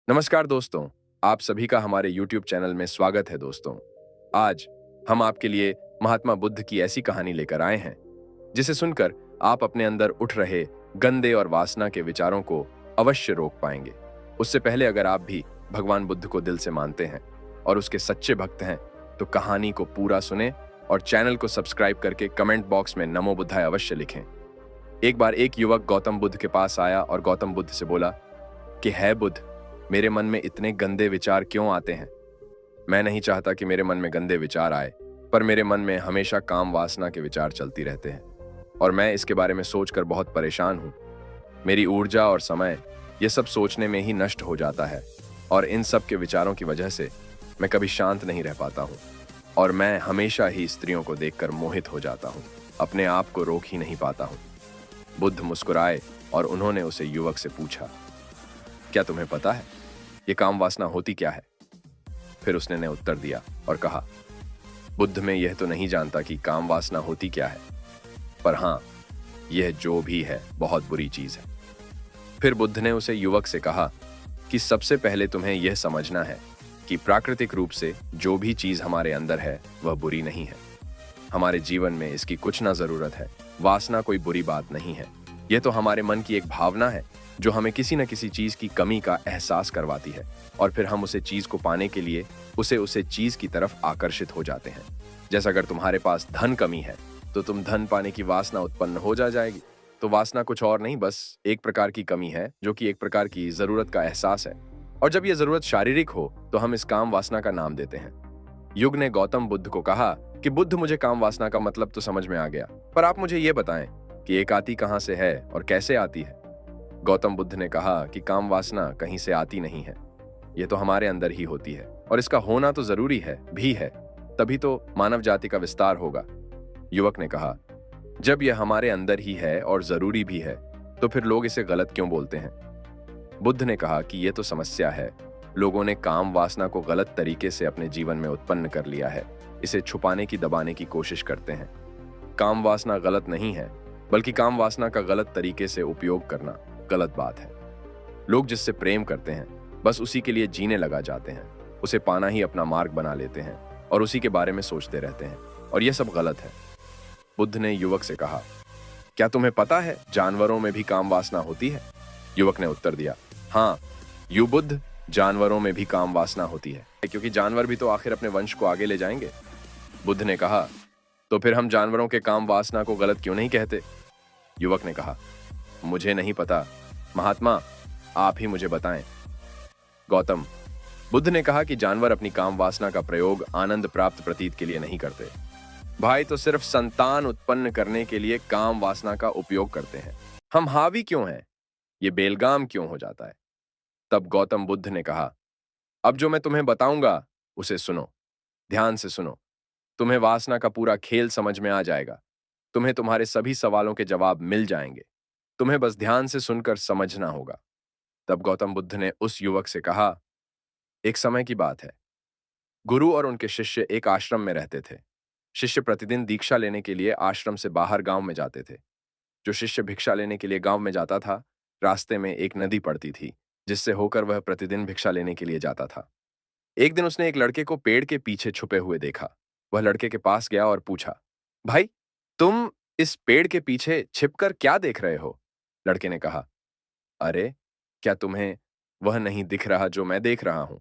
नमस्कार दोस्तों, आप सभी का हमारे YouTube चैनल में स्वागत है दोस्तों। आज हम आपके लिए महात्मा बुद्ध की ऐसी कहानी लेकर आए हैं जिसे सुनकर आप अपने अंदर उठ रहे गंदे और वासना के विचारों को अवश्य रोक पाएंगे। उससे पहले अगर आप भी भगवान बुद्ध को दिल से मानते हैं और उसके सच्चे भक्त हैं तो कहानी को पूरा सुने और चैनल को सब्सक्राइब करके कमेंट बॉक्स में नमो बुद्धाय अवश्य लिखें। एक बार एक युवक गौतम बुद्ध के पास आया और गौतम बुद्ध से बोला कि है बुद्ध, मेरे मन में इतने गंदे विचार क्यों आते हैं। मैं नहीं चाहता कि मेरे मन में गंदे विचार आए, पर मेरे मन में हमेशा काम वासना के विचार चलती रहते हैं और मैं इसके बारे में सोचकर बहुत परेशान हूं। मेरी ऊर्जा और समय ये सब सोचने में ही नष्ट हो जाता है और इन सब के विचारों की वजह से मैं कभी शांत नहीं रह पाता हूं और मैं हमेशा ही स्त्रियों को देखकर मोहित हो जाता हूं, अपने आप को रोक ही नहीं पाता हूं। बुद्ध मुस्कुराए और उन्होंने उसे युवक से पूछा, क्या तुम्हें पता है ये काम वासना होती क्या है? फिर उसने ने उत्तर दिया और कहा, बुद्ध मैं यह तो नहीं जानता कि काम वासना होती क्या है, पर हाँ, यह जो भी है बहुत बुरी चीज है। फिर बुद्ध ने उसे युवक से कहा कि सबसे पहले तुम्हें यह समझना है कि प्राकृतिक रूप से जो भी चीज हमारे अंदर है वह बुरी नहीं है। हमारे जीवन में इसकी कुछ ना जरूरत है। वासना कोई बुरी बात नहीं है, यह तो हमारे मन की एक भावना है जो हमें किसी न किसी चीज की कमी का एहसास करवाती है और फिर हम उसे चीज को पाने के लिए उसे चीज की तरफ आकर्षित हो जाते हैं। जैसा अगर तुम्हारे पास धन कमी है तो तुम धन पाने की वासना उत्पन्न हो जाएगी। तो वासना कुछ और नहीं, बस एक प्रकार की कमी है जो कि एक प्रकार की जरूरत का एहसास है और जब यह जरूरत शारीरिक हो तो हम इस काम वासना का नाम देते हैं। युग ने गौतम बुद्ध को कहा कि बुद्ध मुझे काम वासना का मतलब तो समझ में आ गया, पर आप मुझे ये बताएं कि एक आती कहां से है और कैसे आती है। गौतम बुद्ध ने कहा कि काम वासना कहीं से आती नहीं है, यह तो हमारे अंदर ही होती है और इसका होना तो जरूरी है भी है, तभी तो मानव जाति का विस्तार होगा। युवक ने कहा, जब यह हमारे अंदर ही है और जरूरी भी है तो फिर लोग इसे गलत क्यों बोलते हैं? बुद्ध ने कहा कि यह तो समस्या है, लोगों ने काम वासना को गलत तरीके से अपने जीवन में उत्पन्न कर लिया है, इसे छुपाने की दबाने की कोशिश करते हैं। काम वासना गलत नहीं है, बल्कि काम वासना का गलत तरीके से उपयोग करना गलत बात है। लोग जिससे प्रेम करते हैं बस उसी के लिए जीने लगा जाते हैं, उसे पाना ही अपना मार्ग बना लेते हैं और उसी के बारे में सोचते रहते हैं और यह सब गलत है। बुद्ध ने युवक से कहा, क्या तुम्हें पता है जानवरों में भी काम वासना होती है? युवक ने उत्तर दिया, हाँ यु बुद्ध, जानवरों में भी काम वासना होती है, क्योंकि जानवर भी तो आखिर अपने वंश को आगे ले जाएंगे। बुद्ध ने कहा, तो फिर हम जानवरों के काम वासना को गलत क्यों नहीं कहते? युवक ने कहा, मुझे नहीं पता महात्मा, आप ही मुझे बताएं। गौतम बुद्ध ने कहा कि जानवर अपनी काम वासना का प्रयोग आनंद प्राप्त प्रतीत के लिए नहीं करते, भाई तो सिर्फ संतान उत्पन्न करने के लिए काम वासना का उपयोग करते हैं। हम हावी क्यों हैं? ये बेलगाम क्यों हो जाता है? तब गौतम बुद्ध ने कहा, अब जो मैं तुम्हें बताऊंगा उसे सुनो, ध्यान से सुनो, तुम्हें वासना का पूरा खेल समझ में आ जाएगा। तुम्हें तुम्हारे सभी सवालों के जवाब मिल जाएंगे, तुम्हें बस ध्यान से सुनकर समझना होगा। तब गौतम बुद्ध ने उस युवक से कहा, एक समय की बात है, गुरु और उनके शिष्य एक आश्रम में रहते थे। शिष्य प्रतिदिन दीक्षा लेने के लिए आश्रम से बाहर गांव में जाते थे। जो शिष्य भिक्षा लेने के लिए गांव में जाता था, रास्ते में एक नदी पड़ती थी जिससे होकर वह प्रतिदिन भिक्षा लेने के लिए जाता था। एक दिन उसने एक लड़के को पेड़ के पीछे छुपे हुए देखा। वह लड़के के पास गया और पूछा, भाई तुम इस पेड़ के पीछे छिपकर क्या देख रहे हो? लड़के ने कहा, अरे क्या तुम्हें वह नहीं दिख रहा जो मैं देख रहा हूं?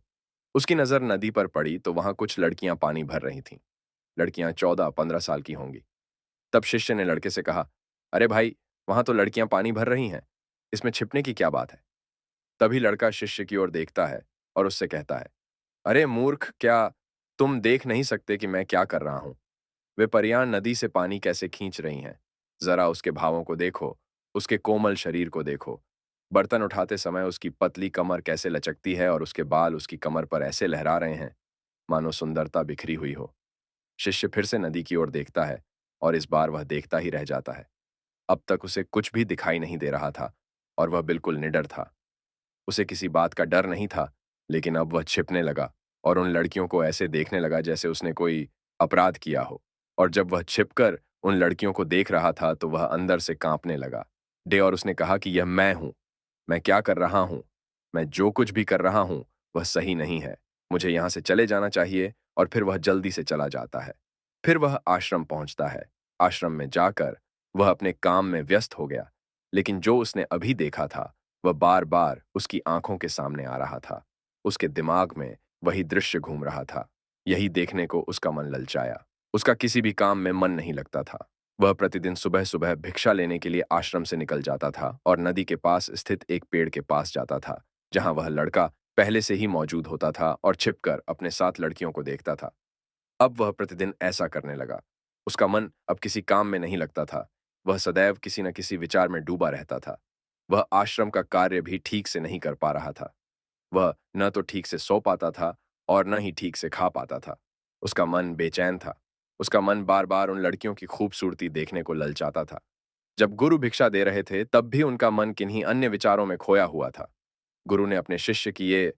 उसकी नजर नदी पर पड़ी तो वहां कुछ लड़कियां पानी भर रही थीं। लड़कियां 14-15 साल की होंगी। तब शिष्य ने लड़के से कहा, अरे भाई, वहां तो लड़कियां पानी भर रही हैं, इसमें छिपने की क्या बात है? तभी लड़का शिष्य की ओर देखता है और उससे कहता है, अरे मूर्ख, क्या तुम देख नहीं सकते कि मैं क्या कर रहा हूं? वे परियां नदी से पानी कैसे खींच रही हैं, जरा उसके भावों को देखो, उसके कोमल शरीर को देखो। बर्तन उठाते समय उसकी पतली कमर कैसे लचकती है और उसके बाल उसकी कमर पर ऐसे लहरा रहे हैं मानो सुंदरता बिखरी हुई हो। शिष्य फिर से नदी की ओर देखता है और इस बार वह देखता ही रह जाता है। अब तक उसे कुछ भी दिखाई नहीं दे रहा था और वह बिल्कुल निडर था। उसे किसी बात का डर नहीं था, लेकिन अब वह छिपने लगा और उन लड़कियों को ऐसे देखने लगा जैसे उसने कोई अपराध किया हो। और जब वह छिपकर उन लड़कियों को देख रहा था तो वह अंदर से कांपने लगा। और उसने कहा कि यह मैं हूं, मैं क्या कर रहा हूं? मैं जो कुछ भी कर रहा हूं वह सही नहीं है, मुझे यहां से चले जाना चाहिए। और फिर वह जल्दी से चला जाता है। फिर वह आश्रम पहुंचता है। आश्रम में जाकर वह अपने काम में व्यस्त हो गया, लेकिन जो उसने अभी देखा था वह बार बार उसकी आंखों के सामने आ रहा था। उसके दिमाग में वही दृश्य घूम रहा था। यही देखने को उसका मन ललचाया। उसका किसी भी काम में मन नहीं लगता था। वह प्रतिदिन सुबह सुबह भिक्षा लेने के लिए आश्रम से निकल जाता था और नदी के पास स्थित एक पेड़ के पास जाता था, जहां वह लड़का पहले से ही मौजूद होता था और छिपकर अपने साथ लड़कियों को देखता था। अब वह प्रतिदिन ऐसा करने लगा। उसका मन अब किसी काम में नहीं लगता था। वह सदैव किसी न किसी विचार में डूबा रहता था। वह आश्रम का कार्य भी ठीक से नहीं कर पा रहा था। वह न तो ठीक से सो पाता था और न ही ठीक से खा पाता था। उसका मन बेचैन था। उसका मन बार-बार उन लड़कियों की खूबसूरती देखने को ललचाता था। जब गुरु भिक्षा दे रहे थे, तब भी उनका मन किन्हीं अन्य विचारों में खोया हुआ था। गुरु ने अपने शिष्य की ये